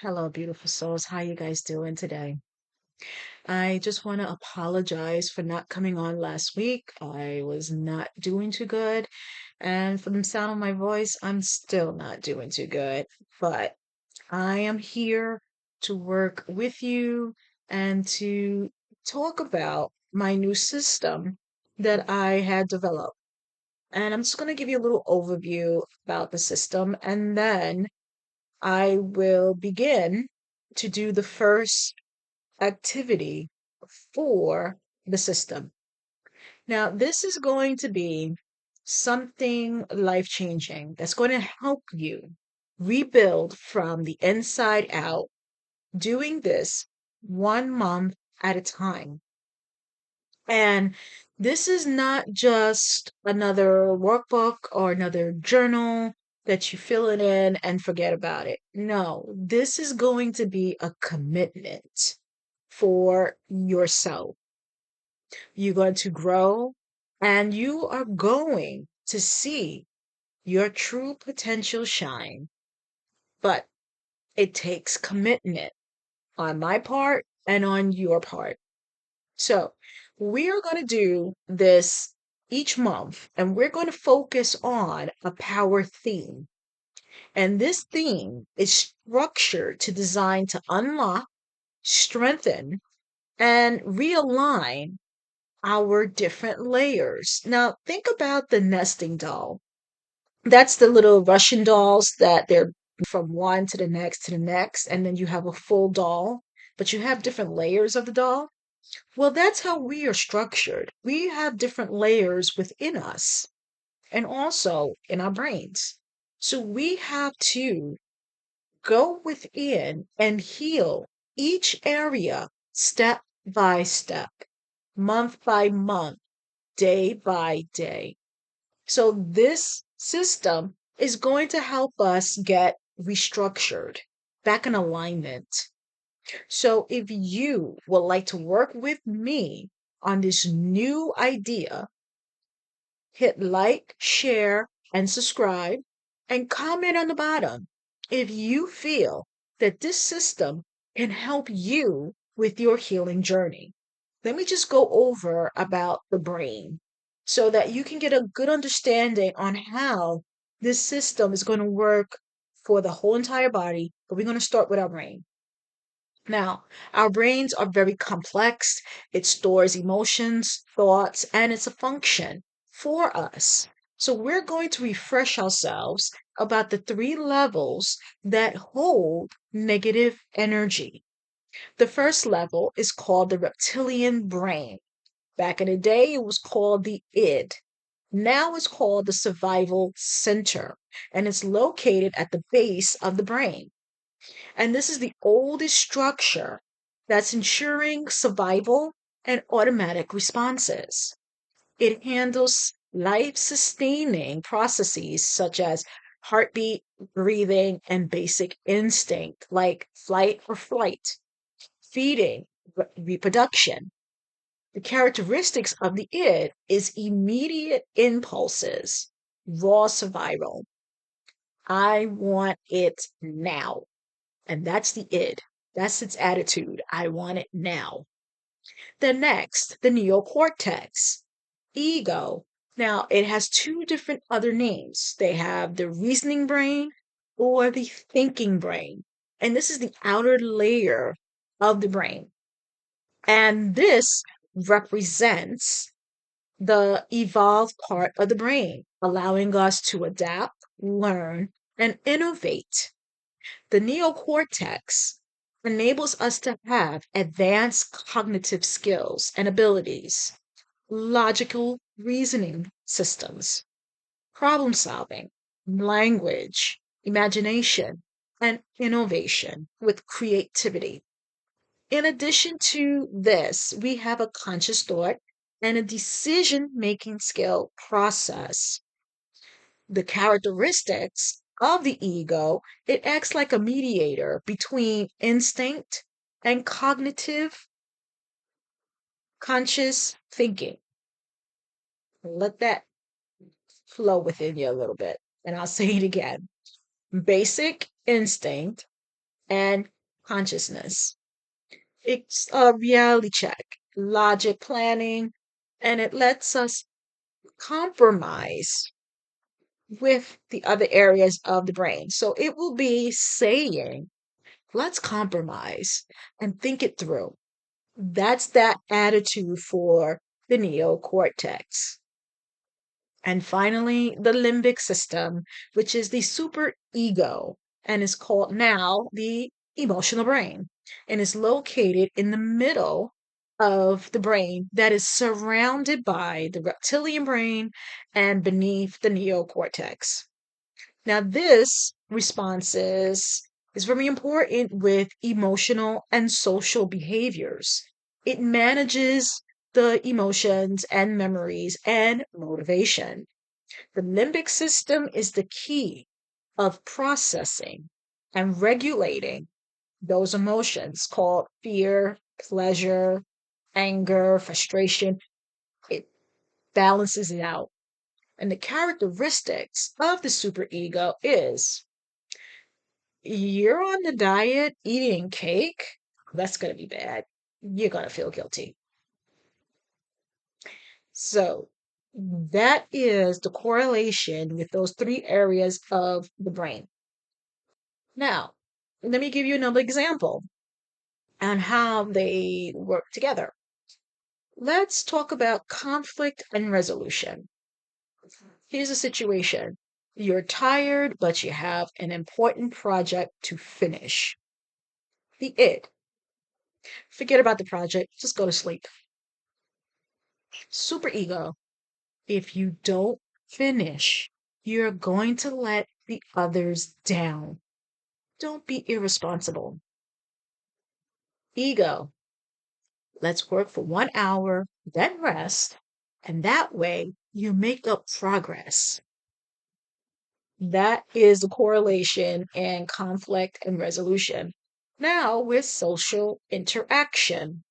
Hello, beautiful souls. How you guys doing today? I just want to apologize for not coming on last week. I was not doing too good, and from the sound of my voice, I'm still not doing too good. But I am here to work with you and to talk about my new system that I had developed. And I'm just going to give you a little overview about the system, and then I will begin to do the first activity for the system. Now, this is going to be something life changing that's going to help you rebuild from the inside out, doing this 1 month at a time. And this is not just another workbook or another journal that you fill it in and forget about it. No, this is going to be a commitment for yourself. You're going to grow and you are going to see your true potential shine. But it takes commitment on my part and on your part. So we are going to do this each month, and we're going to focus on a power theme. And this theme is structured to design to unlock, strengthen, and realign our different layers. Now, think about the nesting doll. That's the little Russian dolls that they're from one to the next to the next, and then you have a full doll, but you have different layers of the doll. Well, that's how we are structured. We have different layers within us and also in our brains. So we have to go within and heal each area step by step, month by month, day by day. So this system is going to help us get restructured, back in alignment. So if you would like to work with me on this new idea, hit like, share, and subscribe, and comment on the bottom if you feel that this system can help you with your healing journey. Let me just go over about the brain so that you can get a good understanding on how this system is going to work for the whole entire body. But we're going to start with our brain. Now, our brains are very complex. It stores emotions, thoughts, and it's a function for us. So we're going to refresh ourselves about the three levels that hold negative energy. The first level is called the reptilian brain. Back in the day, it was called the id. Now it's called the survival center, and it's located at the base of the brain. And this is the oldest structure that's ensuring survival and automatic responses. It handles life sustaining processes such as heartbeat, breathing, and basic instinct like flight or flight, feeding, reproduction. The characteristics of the id is immediate impulses, raw survival. I want it now. And that's the id. That's its attitude. I want it now. The next, the neocortex, ego. Now, it has two different other names. They have the reasoning brain or the thinking brain. And this is the outer layer of the brain. And this represents the evolved part of the brain, allowing us to adapt, learn, and innovate. The neocortex enables us to have advanced cognitive skills and abilities, logical reasoning systems, problem solving, language, imagination, and innovation with creativity. In addition to this, we have a conscious thought and a decision making skill process. The characteristics of the ego, it acts like a mediator between instinct and cognitive conscious thinking. Let that flow within you a little bit. And I'll say it again. Basic instinct and consciousness. It's a reality check, logic planning, and it lets us compromise with the other areas of the brain. So it will be saying, let's compromise and think it through. That's that attitude for the neocortex. And finally, the limbic system, which is the super ego and is called now the emotional brain and is located in the middle of the brain that is surrounded by the reptilian brain and beneath the neocortex. Now, this response is very important with emotional and social behaviors. It manages the emotions and memories and motivation. The limbic system is the key of processing and regulating those emotions called fear, pleasure, anger, frustration. It balances it out. And the characteristics of the superego is you're on the diet eating cake, that's going to be bad. You're going to feel guilty. So that is the correlation with those three areas of the brain. Now, let me give you another example on how they work together. Let's talk about conflict and resolution. Here's a situation. You're tired, but you have an important project to finish. The id. Forget about the project, just go to sleep. Super ego. If you don't finish, you're going to let the others down. Don't be irresponsible. Ego. Let's work for 1 hour, then rest, and that way you make up progress. That is the correlation in conflict and resolution. Now with social interaction.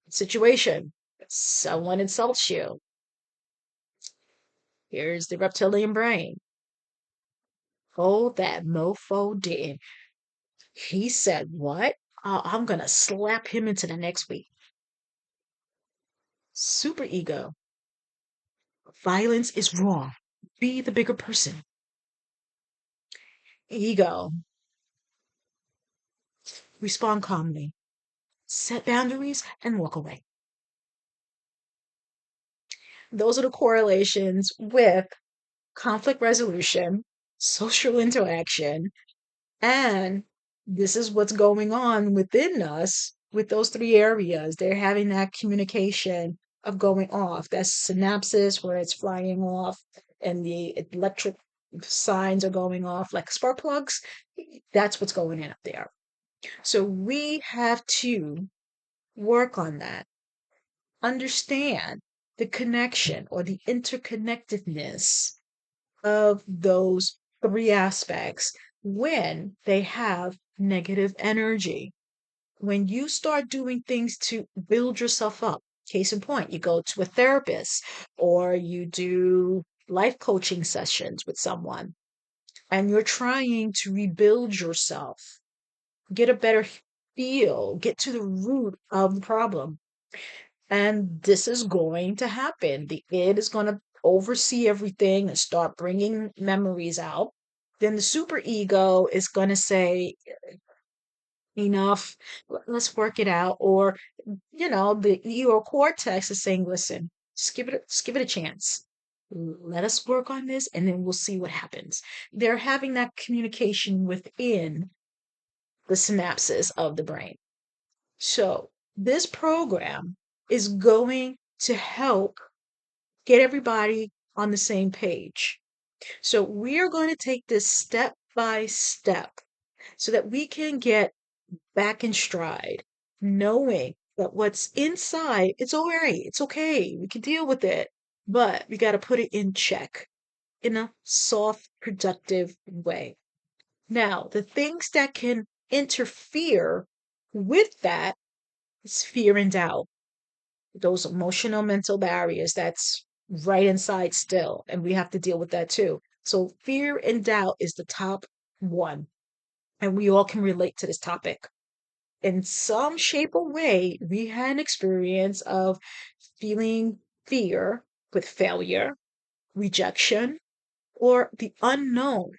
Situation. Someone insults you. Here's the reptilian brain. Oh, that mofo did. He said what? I'm going to slap him into the next week. Super ego. Violence is wrong. Be the bigger person. Ego. Respond calmly. Set boundaries and walk away. Those are the correlations with conflict resolution, social interaction, and this is what's going on within us with those three areas. They're having that communication of going off. That's synapses where it's flying off and the electric signs are going off like spark plugs. That's what's going in up there. So we have to work on that. Understand the connection or the interconnectedness of those three aspects when they have negative energy. When you start doing things to build yourself up, case in point, you go to a therapist or you do life coaching sessions with someone and you're trying to rebuild yourself, get a better feel, get to the root of the problem. And this is going to happen. The id is going to oversee everything and start bringing memories out. Then the super ego is going to say, enough, let's work it out. Or, the ego cortex is saying, listen, just give it a chance. Let us work on this and then we'll see what happens. They're having that communication within the synapses of the brain. So this program is going to help get everybody on the same page. So we are going to take this step by step so that we can get back in stride, knowing that what's inside, it's all right, it's okay, we can deal with it, but we got to put it in check in a soft, productive way. Now, the things that can interfere with that is fear and doubt, those emotional mental barriers that's right inside still, and we have to deal with that too. So fear and doubt is the top one. And we all can relate to this topic. In some shape or way, we had an experience of feeling fear with failure, rejection, or the unknown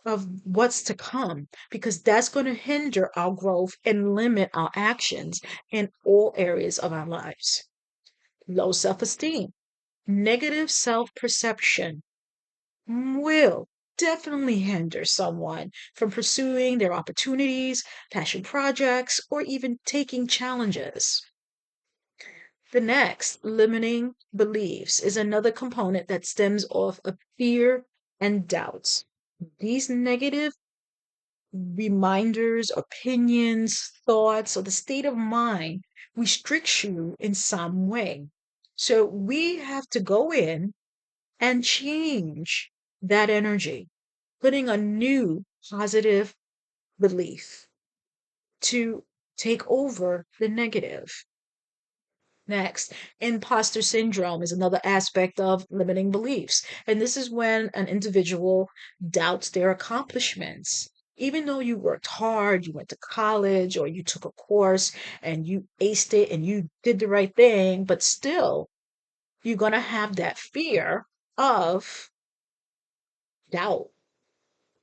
of what's to come, because that's going to hinder our growth and limit our actions in all areas of our lives. Low self esteem, negative self perception will definitely hinder someone from pursuing their opportunities, passion projects, or even taking challenges. The next, limiting beliefs, is another component that stems off of fear and doubts. These negative reminders, opinions, thoughts, or the state of mind restricts you in some way. So we have to go in and change that energy, putting a new positive belief to take over the negative. Next, imposter syndrome is another aspect of limiting beliefs. And this is when an individual doubts their accomplishments. Even though you worked hard, you went to college, or you took a course and you aced it and you did the right thing, but still, you're going to have that fear of doubt.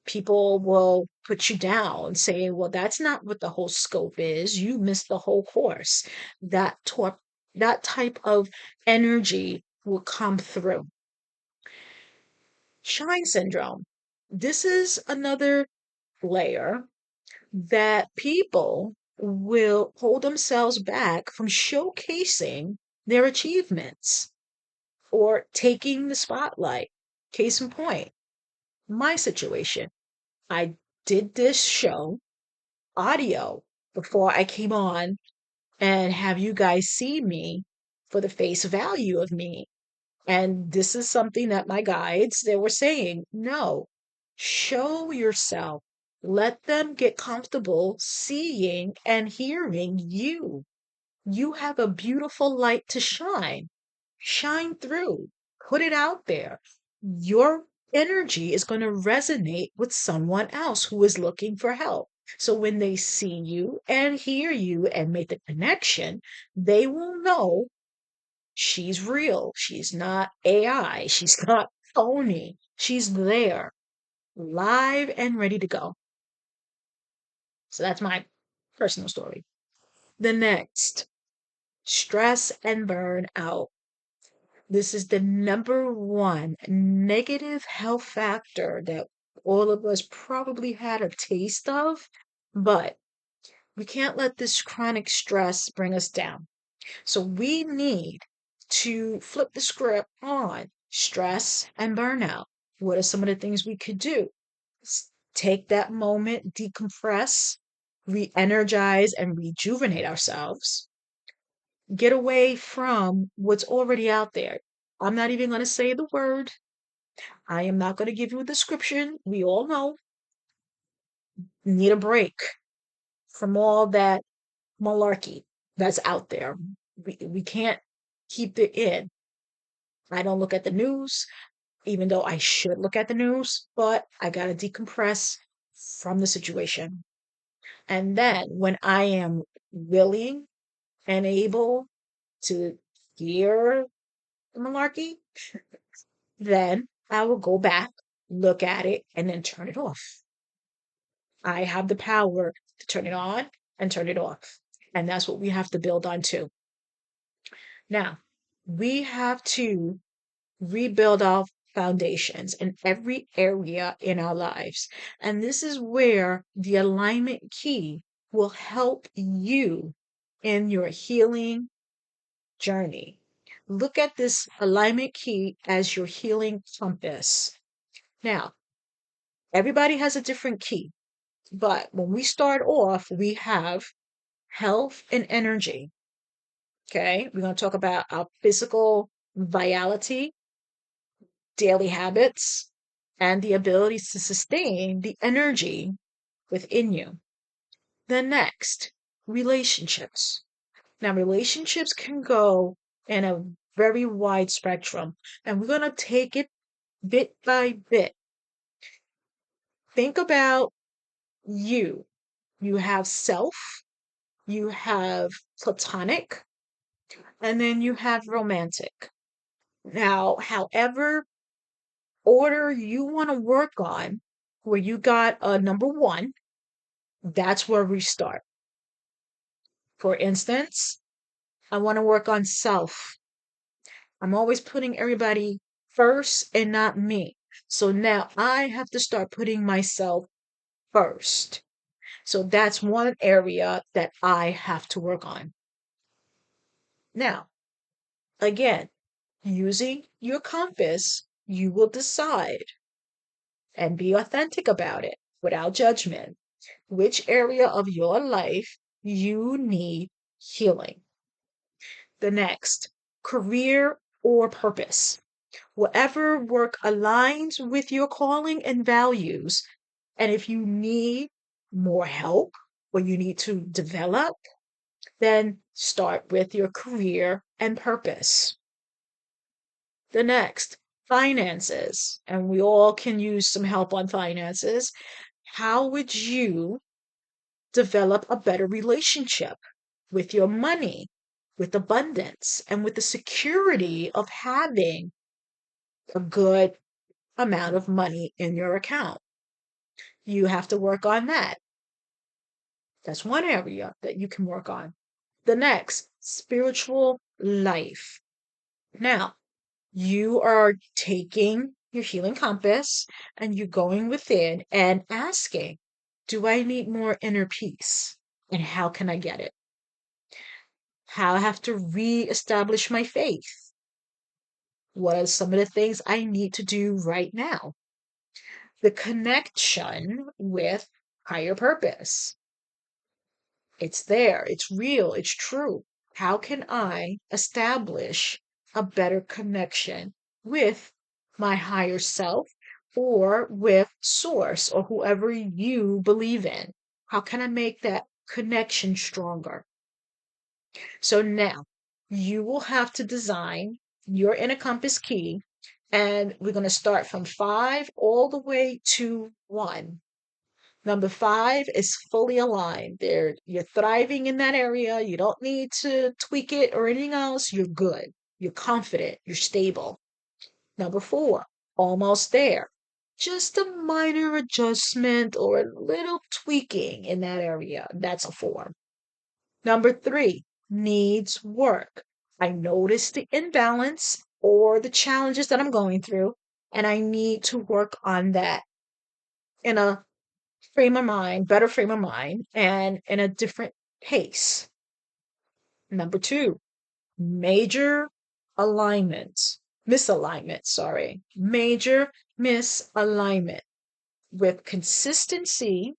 People will put you down saying, well, that's not what the whole scope is. You missed the whole course. That type of energy will come through. Shine syndrome. This is another layer that people will hold themselves back from showcasing their achievements or taking the spotlight. Case in point, my situation. I did this show audio before I came on and have you guys see me for the face value of me. And this is something that my guides, they were saying, no, show yourself. Let them get comfortable seeing and hearing you. You have a beautiful light to shine. Shine through. Put it out there. Your energy is going to resonate with someone else who is looking for help. So when they see you and hear you and make the connection, they will know she's real. She's not AI. She's not phony. She's there, live and ready to go. So that's my personal story. The next, stress and burnout. This is the number one negative health factor that all of us probably had a taste of, but we can't let this chronic stress bring us down. So we need to flip the script on stress and burnout. What are some of the things we could do? Take that moment, decompress, re energize, and rejuvenate ourselves. Get away from what's already out there. I'm not even going to say the word. I am not going to give you a description. We all know. Need a break from all that malarkey that's out there. We can't keep it in. I don't look at the news, even though I should look at the news, but I got to decompress from the situation. And then when I am willing and able to hear the malarkey, then I will go back, look at it, and then turn it off. I have the power to turn it on and turn it off. And that's what we have to build on too. Now, we have to rebuild our foundations in every area in our lives. And this is where the alignment key will help you in your healing journey. Look at this alignment key as your healing compass. Now, everybody has a different key, but when we start off, we have health and energy. Okay, we're going to talk about our physical vitality, daily habits, and the ability to sustain the energy within you. Then next, relationships. Now, relationships can go in a very wide spectrum, and we're going to take it bit by bit. Think about you. You have self, you have platonic, and then you have romantic. Now, however order you want to work on, where you got a number one, that's where we start. For instance, I want to work on self. I'm always putting everybody first and not me. So now I have to start putting myself first. So that's one area that I have to work on. Now, again, using your compass, you will decide and be authentic about it without judgment which area of your life you need healing. The next, career or purpose. Whatever work aligns with your calling and values, and if you need more help or you need to develop, then start with your career and purpose. The next, finances, and we all can use some help on finances. How would you develop a better relationship with your money, with abundance, and with the security of having a good amount of money in your account? You have to work on that. That's one area that you can work on. The next, spiritual life. Now, you are taking your healing compass and you're going within and asking, do I need more inner peace? And how can I get it? How I have to reestablish my faith? What are some of the things I need to do right now? The connection with higher purpose. It's there, it's real, it's true. How can I establish a better connection with my higher self or with source or whoever you believe in? How can I make that connection stronger? So now you will have to design your inner compass key, and we're going to start from 5 all the way to 1. Number 5 is fully aligned. There, you're thriving in that area. You don't need to tweak it or anything else. You're good. You're confident. You're stable. Number 4, almost there. Just a minor adjustment or a little tweaking in that area. That's a 4. Number 3, needs work. I notice the imbalance or the challenges that I'm going through, and I need to work on that in a frame of mind, better frame of mind, and in a different pace. Number 2, major misalignment, sorry, major misalignment. With consistency,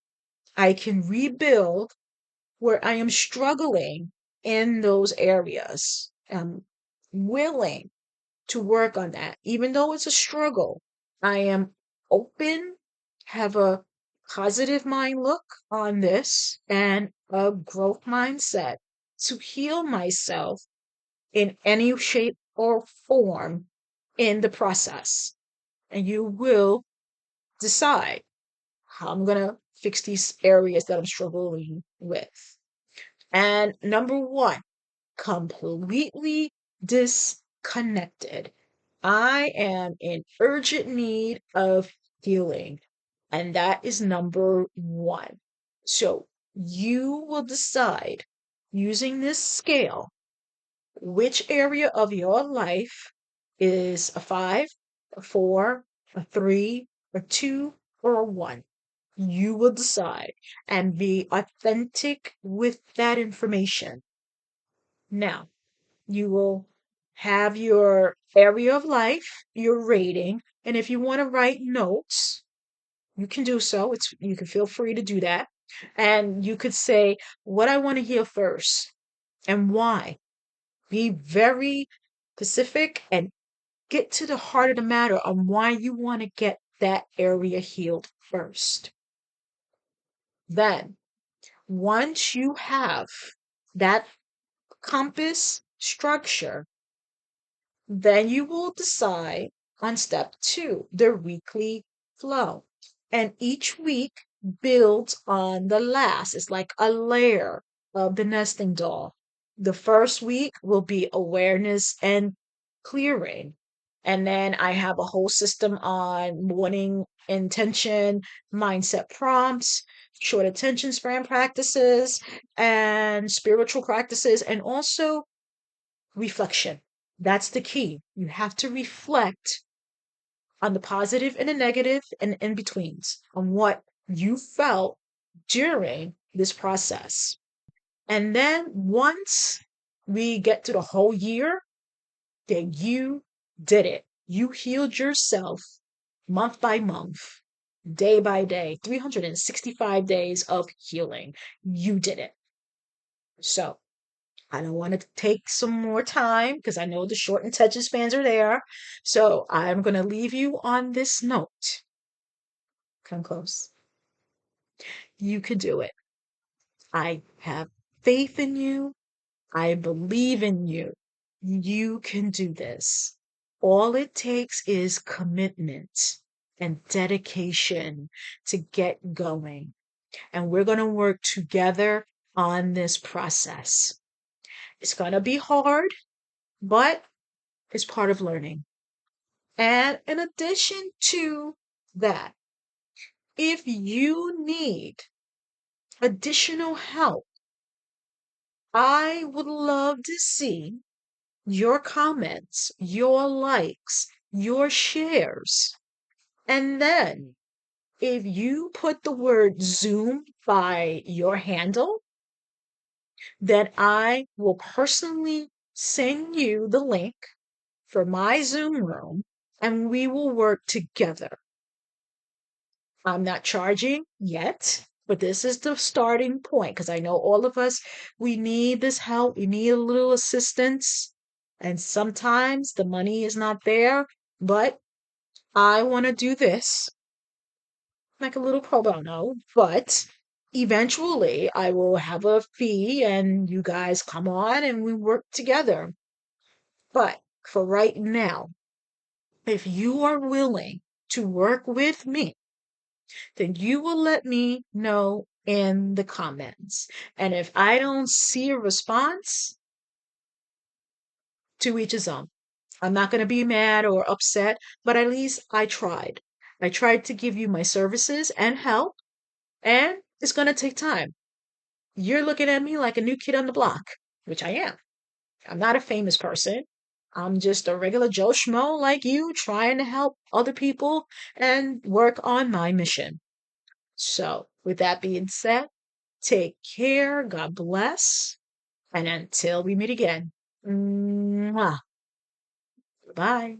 I can rebuild where I am struggling in those areas. I'm willing to work on that, even though it's a struggle. I am open, have a positive mind look on this, and a growth mindset to heal myself in any shape or form in the process. And you will decide how I'm going to fix these areas that I'm struggling with. And number 1, completely disconnected. I am in urgent need of healing. And that is number 1. So you will decide using this scale which area of your life is a 5, a 4, a 3, a 2, or a 1. You will decide and be authentic with that information. Now, you will have your area of life, your rating, and if you want to write notes, you can do so. You can feel free to do that. And you could say what I want to hear first and why. Be very specific and get to the heart of the matter on why you want to get that area healed first. Then, once you have that compass structure, then you will decide on step 2, the weekly flow. And each week builds on the last. It's like a layer of the nesting doll. The first week will be awareness and clearing. And then I have a whole system on morning intention, mindset prompts, short attention span practices, and spiritual practices, and also reflection. That's the key. You have to reflect on the positive and the negative and in betweens on what you felt during this process. And then once we get to the whole year, that you did it. You healed yourself month by month, day by day, 365 days of healing. You did it. So I don't want to take some more time because I know the short attention spans are there. So I'm going to leave you on this note. Come close. You can do it. I have faith in you. I believe in you. You can do this. All it takes is commitment and dedication to get going. And we're going to work together on this process. It's going to be hard, but it's part of learning. And in addition to that, if you need additional help, I would love to see your comments, your likes, your shares. And then if you put the word Zoom by your handle, then I will personally send you the link for my Zoom room and we will work together. I'm not charging yet, but this is the starting point because I know all of us, we need this help. We need a little assistance. And sometimes the money is not there, but I want to do this like a little pro bono, but eventually I will have a fee and you guys come on and we work together. But for right now, if you are willing to work with me, then you will let me know in the comments. And if I don't see a response, to each his own. I'm not going to be mad or upset, but at least I tried. I tried to give you my services and help, and it's going to take time. You're looking at me like a new kid on the block, which I am. I'm not a famous person. I'm just a regular Joe Schmo like you trying to help other people and work on my mission. So, with that being said, take care. God bless. And until we meet again, mwah, bye.